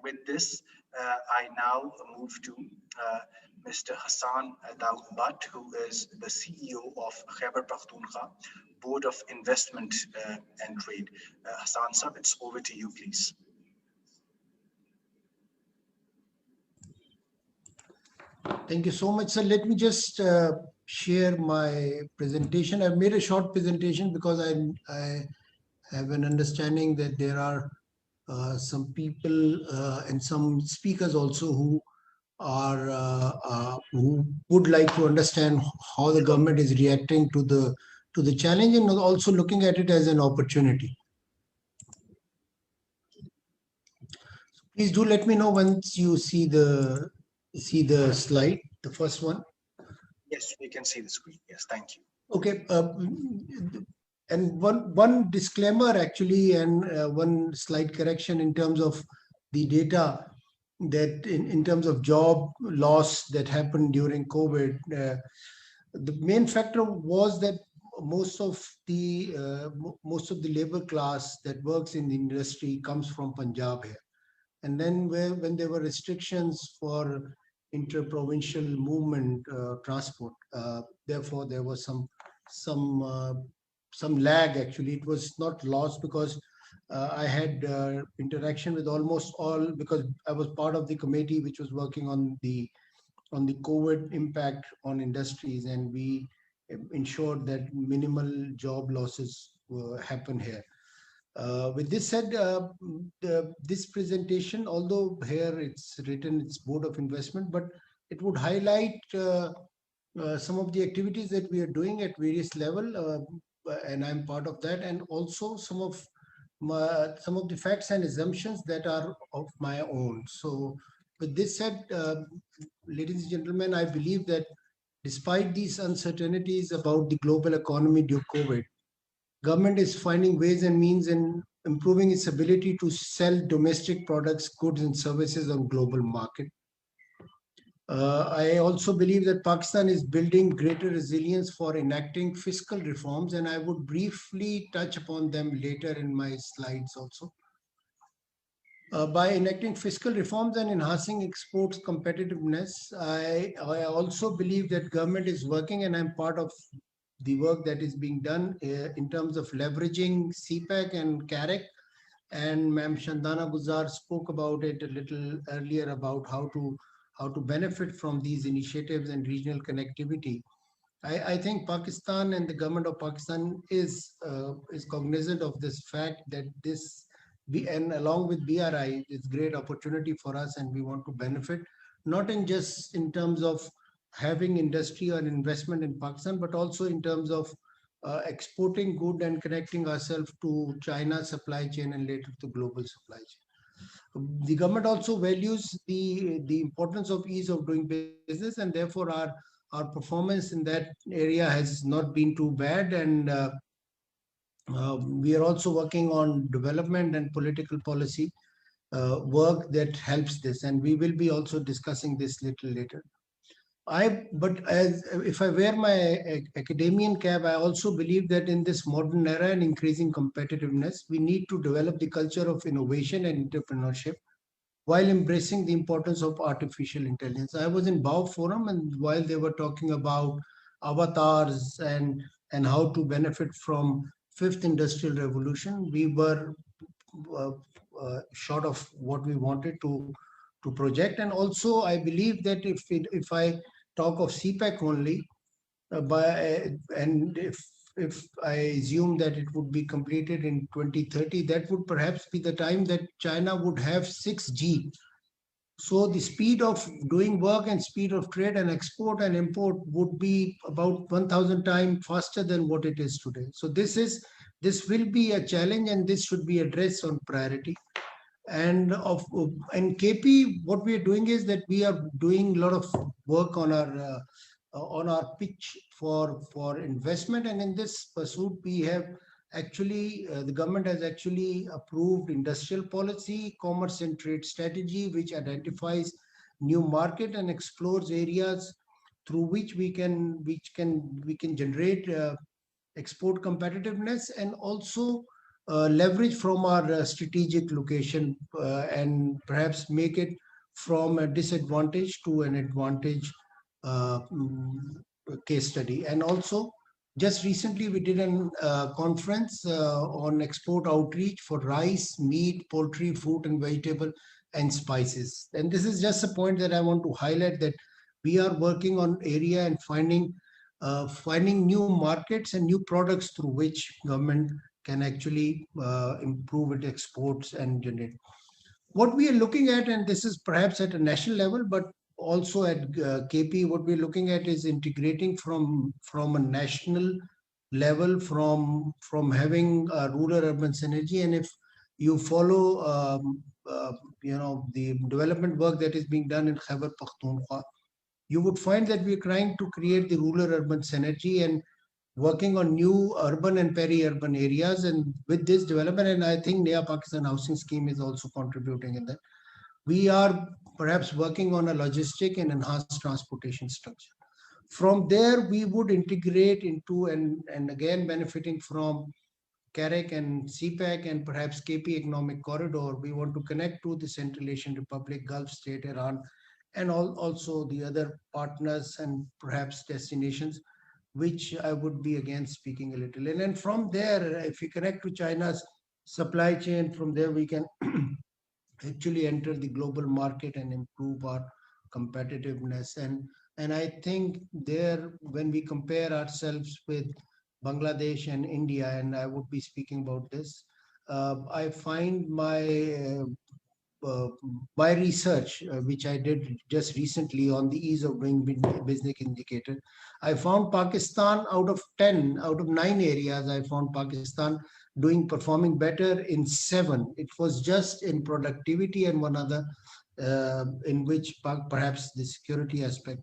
with this, I now move to Mr. Hassan Daoud Butt, who is the CEO of Khyber Pakhtunkhwa Board of Investment and Trade. Hassan Sab, it's over to you, please. Thank you so much, sir. Let me just share my presentation. I've made a short presentation because I have an understanding that there are some people and some speakers also who would like to understand how the government is reacting to the challenge and also looking at it as an opportunity. So please do let me know once you see the slide, the first one. Yes, we can see the screen. Yes, thank you. Okay. And one disclaimer actually, and one slight correction in terms of the data that in terms of job loss that happened during COVID. The main factor was that most of the labor class that works in the industry comes from Punjab here. And then when there were restrictions for inter-provincial movement transport, therefore there was some lag. Actually, it was not lost because I had interaction with almost all, because I was part of the committee which was working on the COVID impact on industries, and we ensured that minimal job losses happen here. With this said, this presentation, although here it's written it's Board of Investment, but it would highlight some of the activities that we are doing at various level, and I'm part of that, and also some of the facts and assumptions that are of my own. So with this said, ladies and gentlemen, I believe that despite these uncertainties about the global economy due to COVID, government is finding ways and means in improving its ability to sell domestic products, goods and services on global market. I also believe that Pakistan is building greater resilience for enacting fiscal reforms, and I would briefly touch upon them later in my slides also. By enacting fiscal reforms and enhancing exports competitiveness, I also believe that government is working, and I'm part of the work that is being done in terms of leveraging CPEC and CAREC. And Ma'am Shandana Guzar spoke about it a little earlier about how to benefit from these initiatives and regional connectivity. I think Pakistan and the government of Pakistan is cognizant of this fact that and along with BRI, it's great opportunity for us, and we want to benefit, not in just in terms of having industry or investment in Pakistan, but also in terms of exporting good and connecting ourselves to China's supply chain and later to global supply chain. The government also values the importance of ease of doing business, and therefore our performance in that area has not been too bad, and we are also working on development and political policy work that helps this, and we will be also discussing this little later. But as if I wear my academician cap, I also believe that in this modern era and increasing competitiveness, we need to develop the culture of innovation and entrepreneurship while embracing the importance of artificial intelligence. I was in BAO Forum, and while they were talking about avatars and how to benefit from fifth industrial revolution, we were short of what we wanted to project. And also, I believe that if I talk of CPEC only, and if I assume that it would be completed in 2030, that would perhaps be the time that China would have 6G. So the speed of doing work and speed of trade and export and import would be about 1,000 times faster than what it is today. So this will be a challenge, and this should be addressed on priority. And KP, what we are doing is that we are doing a lot of work on our pitch for investment, and in this pursuit we have actually the government has actually approved industrial policy, commerce and trade strategy, which identifies new market and explores areas through which we can generate export competitiveness, and also leverage from our strategic location and perhaps make it from a disadvantage to an advantage case study. And also, just recently we did a conference on export outreach for rice, meat, poultry, fruit, and vegetable and spices. And this is just a point that I want to highlight, that we are working on area and finding new markets and new products through which government can actually improve its exports and generate. What we are looking at, and this is perhaps at a national level, but also at KP, what we're looking at is integrating from a national level, from having a rural-urban synergy. And if you follow, the development work that is being done in Khyber Pakhtunkhwa, you would find that we're trying to create the rural-urban synergy and working on new urban and peri-urban areas. And with this development, and I think Naya Pakistan Housing Scheme is also contributing in that, we are perhaps working on a logistic and enhanced transportation structure. From there, we would integrate into, and again benefiting from CAREC and CPEC and perhaps KP Economic Corridor, we want to connect to the Central Asian Republic, Gulf state, Iran, and also the other partners and perhaps destinations, which I would be again speaking a little. And then from there, if we connect to China's supply chain, from there we can actually enter the global market and improve our competitiveness. And I think there, when we compare ourselves with Bangladesh and India, and I would be speaking about this, I find uh, my research, which I did just recently on the ease of doing business indicator, I found Pakistan out of 10, out of 9 areas, I found Pakistan performing better in 7. It was just in productivity and one other, in which perhaps the security aspect,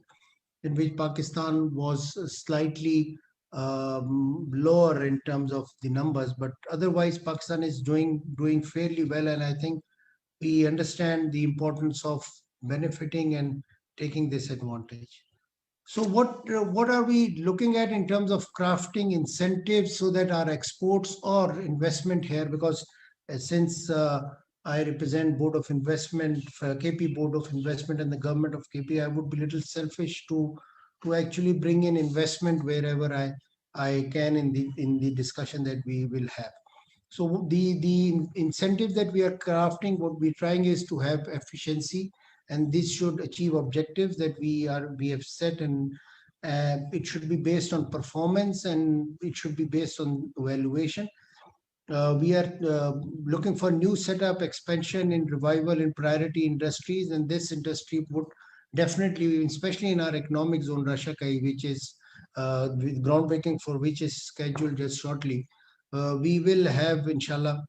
in which Pakistan was slightly lower in terms of the numbers, but otherwise Pakistan is doing fairly well. And I think we understand the importance of benefiting and taking this advantage. So what are we looking at in terms of crafting incentives so that our exports or investment here? Because since I represent Board of Investment, KP Board of Investment, and the government of KP, I would be a little selfish to actually bring in investment wherever I can in the discussion that we will have. So the incentive that we are crafting, what we're trying is to have efficiency, and this should achieve objectives that we have set, and it should be based on performance and it should be based on evaluation. We are looking for new setup, expansion in revival in priority industries, and this industry would definitely, especially in our economic zone, Rashakai, which is with groundbreaking for which is scheduled just shortly. We will have, inshallah,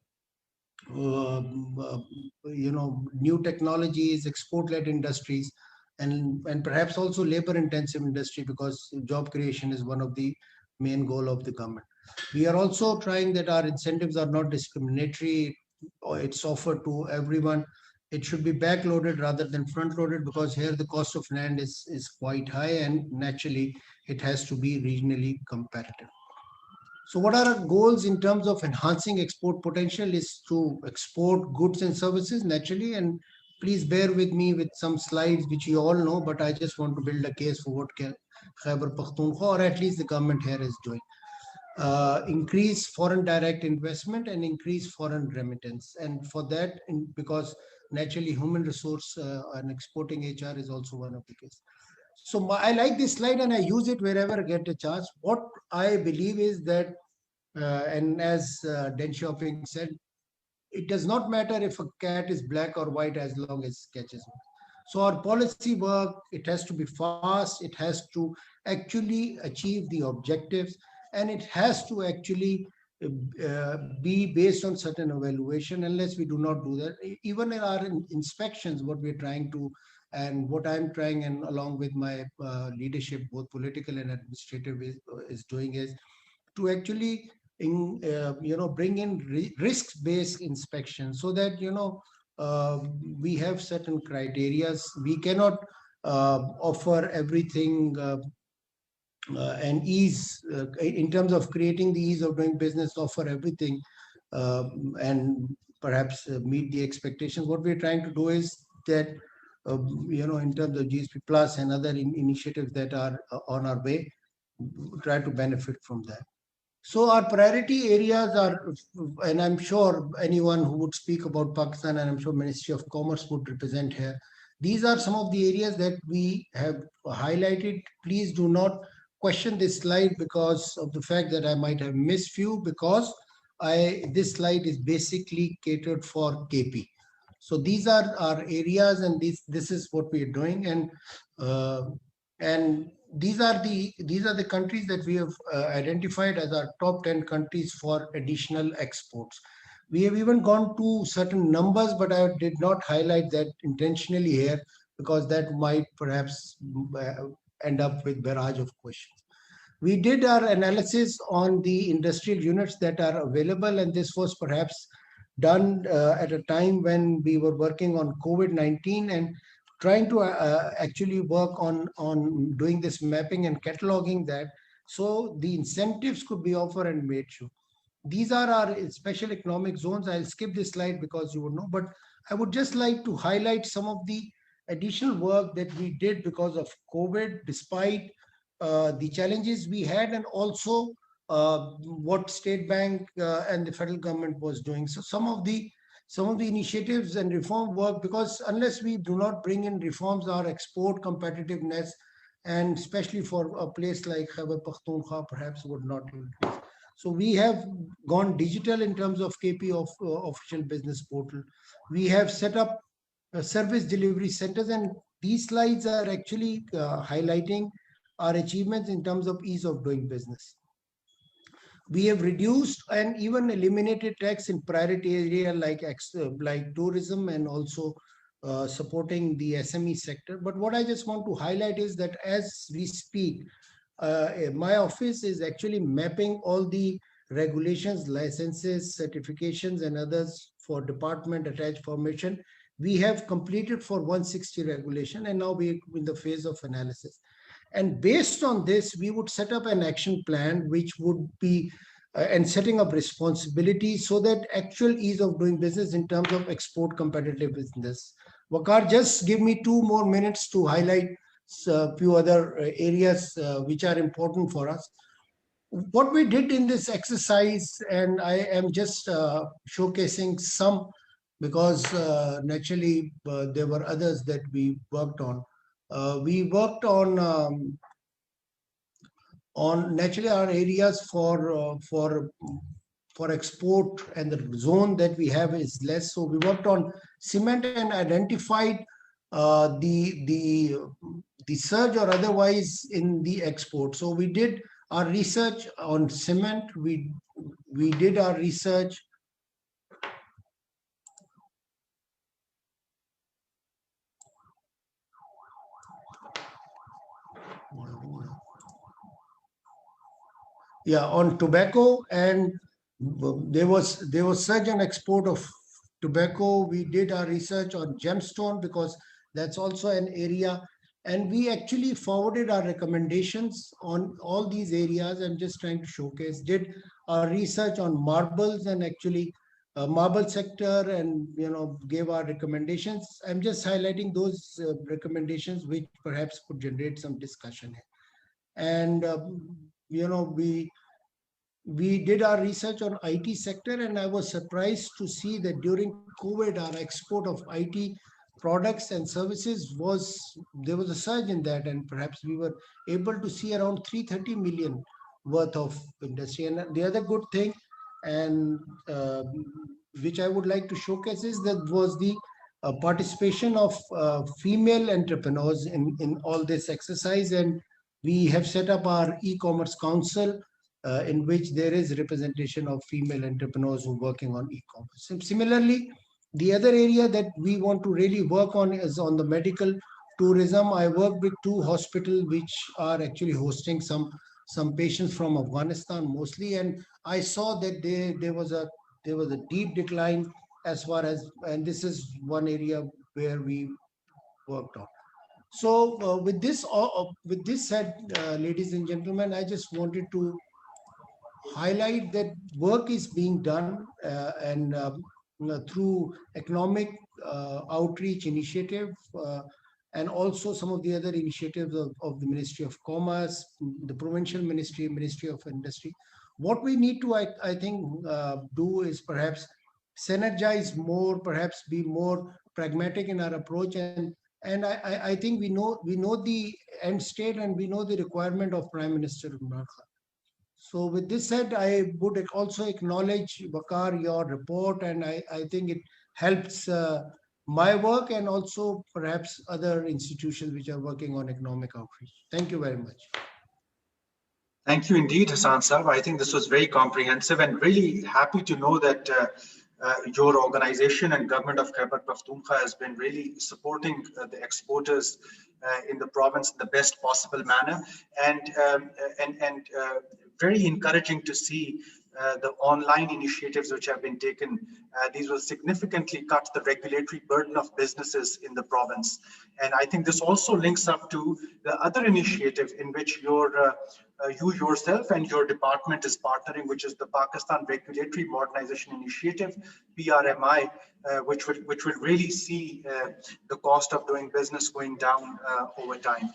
uh, uh, new technologies, export-led industries, and perhaps also labor-intensive industry, because job creation is one of the main goal of the government. We are also trying that our incentives are not discriminatory, or it's offered to everyone. It should be backloaded rather than front-loaded, because here the cost of land is quite high, and naturally it has to be regionally competitive. So what are our goals in terms of enhancing export potential is to export goods and services naturally. And please bear with me with some slides which you all know, but I just want to build a case for what Khyber Pakhtunkhwa, or at least the government here, is doing. Increase foreign direct investment and increase foreign remittance. And for that, because naturally human resource and exporting HR is also one of the cases. So I like this slide and I use it wherever I get a chance. What I believe is that, and as Deng Xiaoping said, it does not matter if a cat is black or white as long as it catches me. So our policy work, it has to be fast, it has to actually achieve the objectives, and it has to actually be based on certain evaluation. Unless we do not do that, even in our inspections, what we're trying to, and what I'm trying, and along with my leadership, both political and administrative, is doing, is to actually bring in risk-based inspection, so that uh, we have certain criterias. We cannot offer everything and ease, in terms of creating the ease of doing business, offer everything and perhaps meet the expectations. What we're trying to do is that, in terms of GSP Plus and other initiatives that are on our way, try to benefit from that. So our priority areas are, and I'm sure anyone who would speak about Pakistan, and I'm sure Ministry of Commerce would represent here. These are some of the areas that we have highlighted. Please do not question this slide because of the fact that I might have missed few, because this slide is basically catered for KP. So these are our areas, and this is what we are doing, uh, and these are the countries that we have identified as our top 10 countries for additional exports. We have even gone to certain numbers, but I did not highlight that intentionally here because that might perhaps end up with barrage of questions. We did our analysis on the industrial units that are available, and this was perhaps done at a time when we were working on COVID-19 and trying to actually work on doing this mapping and cataloging that, so the incentives could be offered and made sure. These are our special economic zones. I'll skip this slide because you would know, but I would just like to highlight some of the additional work that we did because of COVID, despite the challenges we had, and also what State Bank and the federal government was doing. So some of the initiatives and reform work, because unless we do not bring in reforms, our export competitiveness, and especially for a place like Khyber Pakhtunkhwa, perhaps would not increase. So we have gone digital in terms of KP of official business portal. We have set up service delivery centers, and these slides are actually highlighting our achievements in terms of ease of doing business. We have reduced and even eliminated tax in priority area like tourism, and also supporting the SME sector. But what I just want to highlight is that as we speak, my office is actually mapping all the regulations, licenses, certifications, and others for department attached formation. We have completed for 160 regulation, and now we're in the phase of analysis. And based on this, we would set up an action plan, which would be and setting up responsibilities so that actual ease of doing business in terms of export competitive business. Wakar, just give me 2 more minutes to highlight a few other areas which are important for us. What we did in this exercise, and I am just showcasing some because naturally there were others that we worked on. We worked on naturally our areas for export, and the zone that we have is less. So we worked on cement and identified the surge or otherwise in the export. So we did our research on cement. We did our research. Yeah, on tobacco, and there was surge and export of tobacco. We did our research on gemstone because that's also an area, and we actually forwarded our recommendations on all these areas. I'm just trying to showcase. Did our research on marbles, and actually marble sector, and gave our recommendations. I'm just highlighting those recommendations which perhaps could generate some discussion here. And you know we did our research on IT sector, and I was surprised to see that during COVID, our export of IT products and services there was a surge in that, and perhaps we were able to see around 330 million worth of industry. And the other good thing, and which I would like to showcase, is that was the participation of female entrepreneurs in all this exercise, and we have set up our e-commerce council in which there is representation of female entrepreneurs who are working on e-commerce. And similarly, the other area that we want to really work on is on the medical tourism. I work with two hospitals which are actually hosting some patients from Afghanistan mostly, and I saw that there was a deep decline as far as, and this is one area where we worked on. So with this said, ladies and gentlemen, I just wanted to highlight that work is being done and through economic outreach initiative and also some of the other initiatives of the Ministry of Commerce, the provincial ministry, Ministry of Industry. What we need to, I think, do is perhaps synergize more, perhaps be more pragmatic in our approach, and I think we know the end state and we know the requirement of Prime Minister Imran Khan. So with this said, I would also acknowledge, Bakar, your report, and I think it helps my work and also perhaps other institutions which are working on economic outreach. Thank you very much. Thank you indeed, Hassan Saab. I think this was very comprehensive and really happy to know that your organization and government of Khyber Pakhtunkhwa has been really supporting the exporters in the province in the best possible manner, and very encouraging to see the online initiatives which have been taken. These will significantly cut the regulatory burden of businesses in the province. And I think this also links up to the other initiative in which you yourself and your department is partnering, which is the Pakistan Regulatory Modernization Initiative, PRMI, which will really see the cost of doing business going down over time.